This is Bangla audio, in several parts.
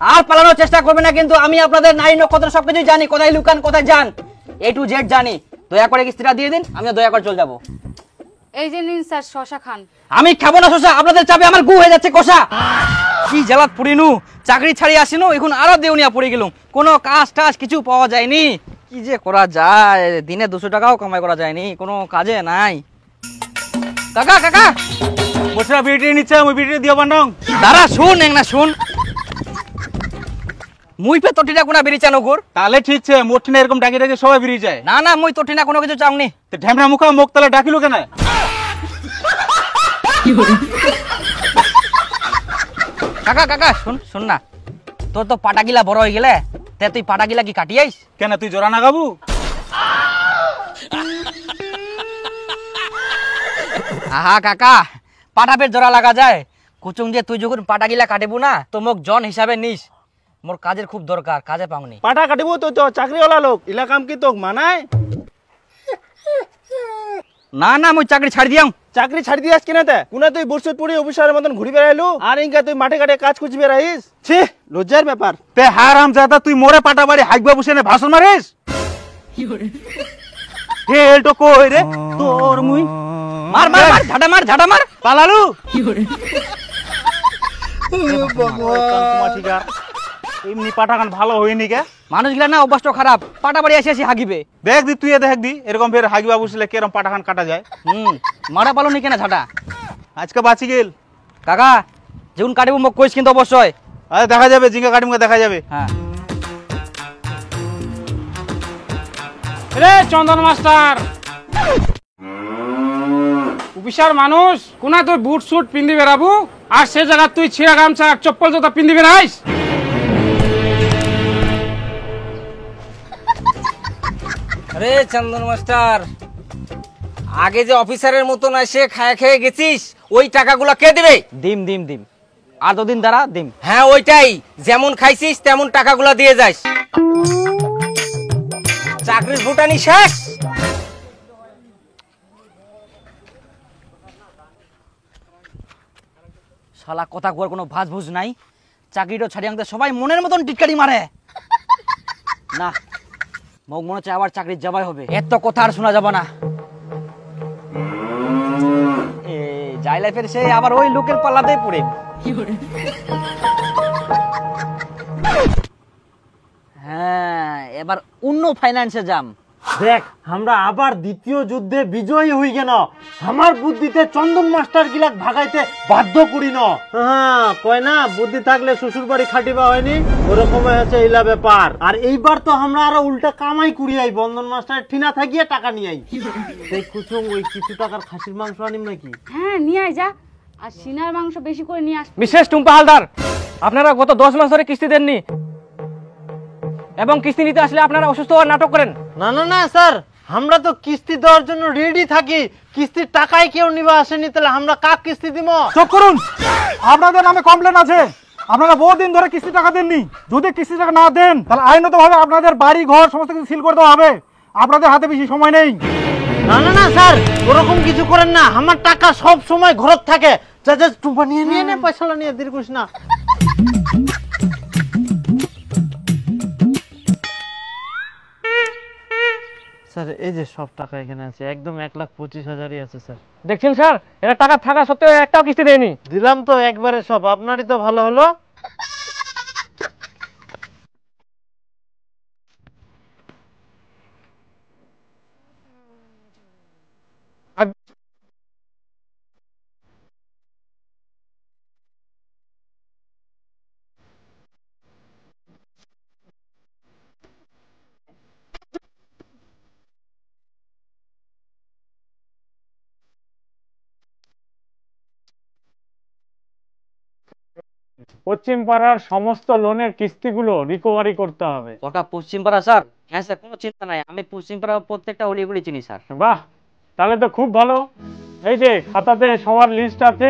আর পালানোর চেষ্টা করবে না কিন্তু। আমি আপনাদের নাই নক্ষত্র সবকিছু জানি, কোথায় লুকান কোথায় যান A to Z জানি। দয়া করে কিস্তিটা দিয়ে দিন, আমিও দয়া করে চলে যাবো। এই যে নিন স্যার শশা খান। আমি খাবো না শশা, আপনাদের চাপে আমার গু হয়ে যাচ্ছে কষা। কি জ্বালাত পড়িনু, চাকরি ছাড়ি আসিনু, এখন আরো দেউনিয়া পড়ে গেলুম, কোনো কাজ টাজ কিছু পাওয়া যায়নি। কি যে করা যায়, দিনে 200 টাকাও কামাই করা যায়নি, কোনো কাজে নাই। কাকা কাকা বসরা বিড়ি নিচ্ছে, আমি বিড়ি দিও বান্ডং। দাঁড়া শুন না শুন, মুই পে তটিনা কোনা বেরি চানো গোর। তাহলে ঠিক আছে, মোটনে এরকম ডাকি ডাকি সবাই বেরিয়ে যায়। না না মুই তটিনা কোনো কিছু চাওনি। তো ঢ্যামরা মুখা মুখ তালে ডাকিলো কেন? কাকা কাকা শুন শুন না, তোর তো পাটাগিলা বড় হয়ে গেলে, তে তুই পাটাগিলা কি কাটিয়াইস? কেন তুই জোড়া না গাবু? আহা কাকা, পাটাপের জোড়া লাগা যায় কুচুং যে তুই যখন পাটাগিলা কাটিবু না তো মোক জন হিসাবে নিস, মোর কাজের খুব দরকার, কাজে পাওনি। পাটা কাটিবো তো তো চাকরিওয়ালা লোক, ইলা কাম কি তোক মানায়? না না মুই চাকরি ছাড়ি দিয়াম। চাকরি ছাড়ি দিয়াস কিনাতে? কোনা তুই বুরসুতপুরি অফিসারের মতন ঘুরি বেড়াইলু, আর ইনকা তুই মাঠে ঘাটে কাজ খুঁজি বেড়াইস? ছি, লজ্জার ব্যাপার। তে হারাম জাদা, তুই মোরে পাটা বাড়ি হাইকবা বসে নে ভাষণ মারিস? হে এলটো কই রে তোর? মুই মার মার মার, ঝাড়া মার ঝাড়া মার। পালালু। ভগবান ঠিক আছে, এমনি পাটা গান ভালো হয়নি কে? মানুষ গিলা না অভ্যাসটা খারাপ, পাটা বাড়ি আসি আসি হাগিবে। দেখ দি তুই দেখ দি এরকম ফের হাগিবা বসলে কেরম পাটা খান কাটা যায়। মারা পালো নি কেন ঝাড়া? আজকে বাঁচি গেল কাকা, যেমন কাটিব মোক কইস কিন্তু অবশ্যই। আরে দেখা যাবে, জিঙ্গা কাটিমুকে দেখা যাবে। হ্যাঁ রে চন্দন মাস্টার, অফিসার মানুষ কোনা তুই বুট সুট পিন্ধি বেড়াবু, আর সে জায়গা তুই ছিঁড়া গামছা চপ্পল জোতা পিন্ধি বেড়াইস? আরে চন্দন মাস্টার, আগে যে অফিসারের মতন এসে খায় খেয়ে গেছিস, ওই টাকাগুলো কে দিবে? দিম দিম দিম, আর দুদিন দাঁড়া দিম। হ্যাঁ ওইটাই, যেমন খাইছিস তেমন টাকাগুলো দিয়ে যাস। চাকরির ভুটানি শেষ। শালা কথা কর কোনো ভাজ ভুজ নাই, চাকরিটা ছাড়িয়ে আনতে সবাই মনের মতন টিটকারি মারে না। মোক মনে হচ্ছে আবার চাকরি যাবাই হবে, এত কথা আর শোনা যাবে না। যাই লাইফের সে আবার ওই লোকের পাল্লাতেই পড়ে। হ্যাঁ এবার অন্য ফাইন্যান্সে যাম। দেখ আমরা আবার দ্বিতীয় যুদ্ধে বিজয়ী হই কেন, আমার বুদ্ধিতে চন্দন মাস্টার গিলাক ভাগাইতে বাধ্য করি না। হ্যাঁ কয় না, বুদ্ধি থাকলে শ্বশুর বাড়ি খাটিবা হয়নি, ওরকম হচ্ছে এইলা ব্যাপার। আর এইবার তো আমরা আরো উল্টা কামাই করি আই, বন্ধন মাস্টার ঠিনা থাকিয়ে টাকা নিয়ে আই। দেখ কুচুং ওই কিছু টাকার খাসির মাংস আনিম নাকি? হ্যাঁ নিয়ে আয় যা, আর সিনার মাংস বেশি করে নিয়ে আস। বিশেষ টুম্পা হালদার, আপনারা গত 10 মাস ধরে কিস্তি দেননি এবং কিস্তি নিতে আসলে আপনারা অসুস্থ হওয়ার নাটক করেন। না না না স্যার, আমরা তো কিস্তি দেওয়ার জন্য রেডি থাকি, কিস্তির টাকাই কেউ নিবা আসেনি, তাহলে আমরা কাক কিস্তি দিব? চুপ করুন, আপনাদের নামে কমপ্লেন আছে, আপনারা বহুদিন ধরে কিস্তি টাকা দেননি। যদি কিস্তি টাকা না দেন তাহলে আইনগতভাবে আপনাদের বাড়ি ঘর সমস্ত কিছু সিল করে দেওয়া হবে, আপনাদের হাতে বেশি সময় নেই। না না না স্যার, ওরকম কিছু করেন না, আমার টাকা সব সময় ঘরত থাকে। যা যা টুপা নিয়ে নিয়ে নে, পয়সাটা নিয়ে দেরি করিস না। স্যার এই যে সব টাকা এখানে আছে, একদম 1,25,000ই আছে স্যার। দেখছেন স্যার, এটা টাকা থাকা সত্ত্বেও একটাও কিস্তি দেয়নি। দিলাম তো একবারে সব, আপনারই তো ভালো হলো। পশ্চিম পাড়ার সমস্ত লোনের কিস্তিগুলো রিকভারি করতে হবে। ওটা পশ্চিম পাড়া স্যার? হ্যাঁ স্যার, কোনো চিন্তা নাই, আমি পশ্চিম পাড়া প্রত্যেকটা অলিগুলি চিনি স্যার। বাহ, তাহলে তো খুব ভালো। এই যে খাতাতে সবার লিস্ট আছে,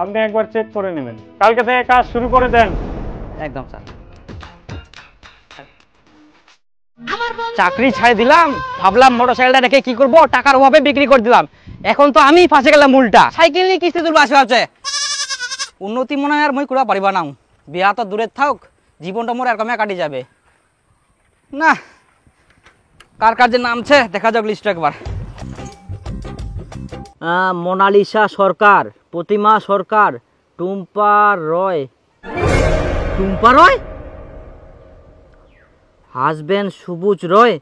আপনি একবার চেক করে নেবেন, কালকে থেকে কাজ শুরু করে দেন। একদম স্যার। চাকরি ছাড়ে দিলাম, ভাবলাম মোটরসাইকেলটা রেখে কি করবো, টাকার অভাবে বিক্রি করে দিলাম। এখন তো আমি ফাঁসে গেলাম উল্টা, সাইকেল নিয়ে কিস্তি তুলবো আসে আছে। উন্নতি মনে হয় আর মই করা পারিবা না, বিয়া তো দূরে থাক, জীবনটা মোর এরকম কাটি যাবে না। কার কার যে নামছে দেখা যাক লিস্ট একবার। মোনালিসা সরকার, প্রতিমা সরকার, টুম্পা রয়। টুম্পা রয়, হাজবেন্ড সবুজ রয়।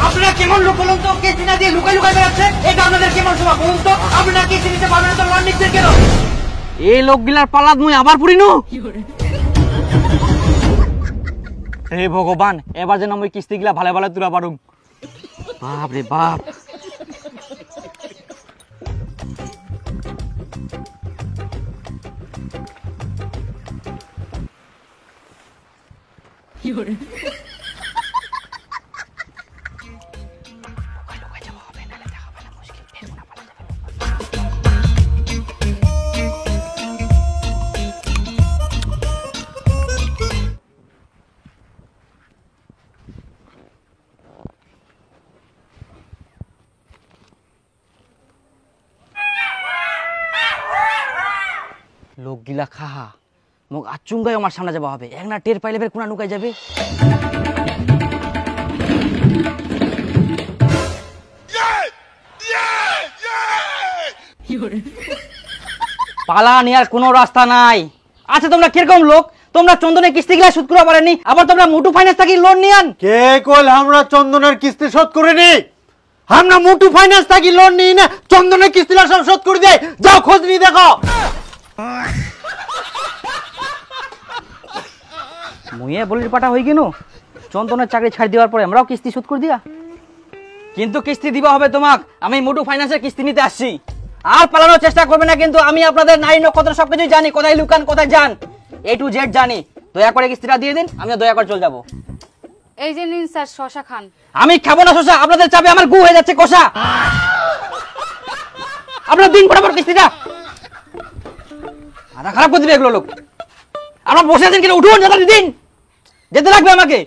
আপনারা কেমন লোক বলুন তো? কেসি না দিয়ে লুকাই লুকাই বেড়াচ্ছে, এটা আপনাদের কেমন স্বভাব বলুন তো? আপনারা কেসি নিতে পারবেন না তো লোন নিচ্ছেন কেন? এই লোকগুলার পালাত মুই আবার পুরিনু। হে ভগবান, এবার যেন আমি কিস্তিগুলা ভালো ভালো তুলা পারুম। বাপ রে বাপ। লোকগিলা খাহা মোক আচুঙ্গাই আমার সামনে যাওয়া হবে, এক না টের পাইলে কোনা নুকাই যাবে। পালা নেওয়ার কোনো রাস্তা নাই। আচ্ছা তোমরা কিরকম লোক? তোমরা চন্দনের কিস্তি গিলা শোধ করা পারেনি, আবার তোমরা মুটু ফাইন্যান্স থেকে লোন নিয়ান। কে কইল আমরা চন্দনের কিস্তি শোধ করিনি? আমরা মুটু ফাইন্যান্স থেকে লোন নিই না, চন্দনের কিস্তিলা সব শোধ করে দেয়। যাও খোঁজ নিয়ে দেখো। মুয়ে বলির পাটা হয়ে গেল, চন্দনের চাকরি ছাড় দেওয়ার পরে আমরাও কিস্তি শোধ করে দিয়া। কিন্তু কিস্তি দিবা হবে তোমাক। আমি মুটু ফাইন্যান্সের কিস্তি নিতে আসছি, আর পালানোর চেষ্টা করবে না কিন্তু। আমি আপনাদের নারী নক্ষত্র সবকিছু জানি, কোথায় লুকান কোথায় যান, A to Z জানি। দয়া করে কিস্তিটা দিয়ে দিন, আমি দয়া করে চলে যাবো। এই যে নিন স্যার শশা খান। আমি খাবো না শশা, আপনাদের চাপে আমার গু হয়ে যাচ্ছে কষা। আপনার দিন বরাবর কিস্তিটা মাথা খারাপ করে দিবে এগুলো লোক। আপনার বসে আছেন কিনা, উঠুন, দিন যেতে লাগবে আমাকে।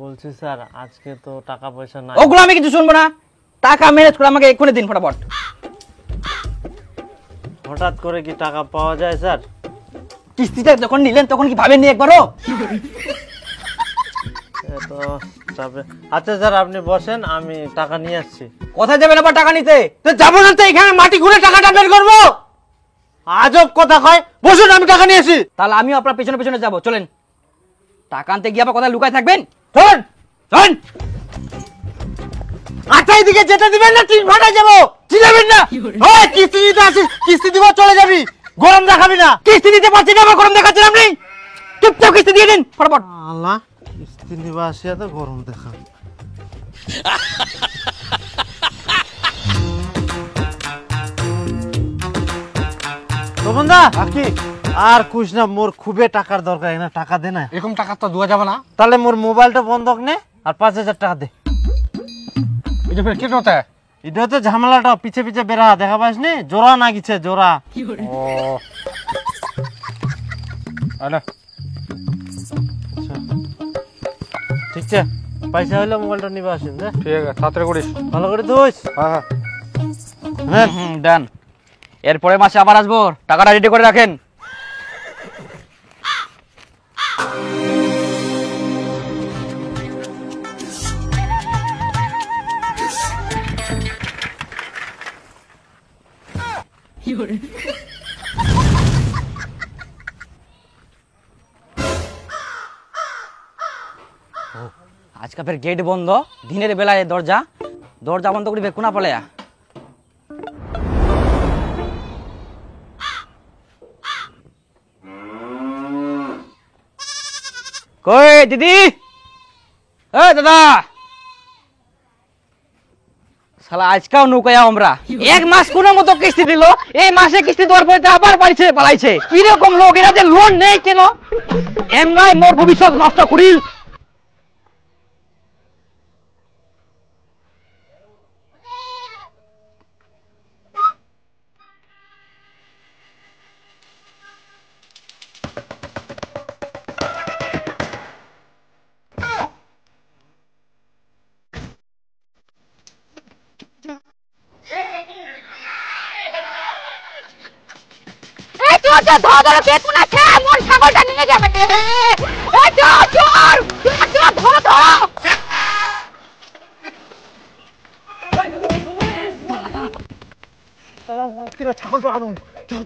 বলছি স্যার আজকে তো টাকা পয়সা নাই। ওগুলো আমি কিছু শুনবো না, টাকা ম্যানেজ করে আমাকে এক্ষুনি দিন ফটাফট। হঠাৎ করে কি টাকা পাওয়া যায় স্যার? কিস্তিটা যখন নিলেন তখন কি ভাবেননি একবারও? তো আচ্ছা স্যার আপনি বসেন, আমি টাকা নিয়ে আসছি। কোথায় যাবেন আবার টাকা নিতে? তো যাবো না তো, এখানে মাটি ঘুরে টাকাটা বের করবো? আজব কথা কয়। বসুন, আমি টাকা নিয়ে আসি। তাহলে আমিও আপনার পেছনে পেছনে যাবো, চলেন। টাকা আনতে গিয়ে আবার কোথায় লুকায় থাকবেন? চলেন চলেন। আচ্ছা এদিকে যেতে দিবেন না, টিন ফাটাই যাবো। চিনাবেন না? ওই কিস্তি দিতে আসিস, কিস্তি দিব চলে যাবি, গরম দেখাবি না। কিস্তি দিতে পারছি না, আমার গরম দেখাচ্ছেন আপনি। চুপচাপ কিস্তি দিয়ে দিন ফটাফট। আল্লাহ, কিস্তি নিবা আসিয়া তো গরম দেখা। বন্ধা কি আর কুছ না, মোর খুবই টাকার দরকার, না টাকা দে না। এরকম টাকা তো দেওয়া যাবে না। তাহলে মোর মোবাইলটা বন্ধক নে আর 5,000 টাকা দে। এই যে ফের কি হতে? এটা তো ঝামেলাটা পিছে পিছে বেরা, দেখা পাস নি? জোড়া না গিছে জোড়া। ও আরে ঠিক আছে, পয়সা হইলে মোবাইলটা নিবা আসেন। ঠিক আছে, তাড়াতাড়ি করিস। ভালো করে দোস। হ্যাঁ হ্যাঁ ডান। এরপরে মাসে আবার আসবো, টাকাটা রেডি করে রাখেন। আজকে ফের গেট বন্ধ, দিনের বেলায় দরজা দরজা বন্ধ করি কোনা পালায়া। কই দিদি, এ দাদা, শালা আজকাও নৌকায় আমরা। এক মাস কোন মতো কিস্তি দিল, এই মাসে কিস্তি দেওয়ার পরে আবার বাড়িছে পালাইছে। কিরকম লোক এরা, যে লোন নেই কেন? এমনি মোর ভবিষ্যৎ নষ্ট করিল। এই চোর চোর ধরো ধরো বেতন আছে মোর ছাগলটা নিয়ে যাবে এই চোর চোর চোর ধরো ধরো ছাগল তো আনুন চল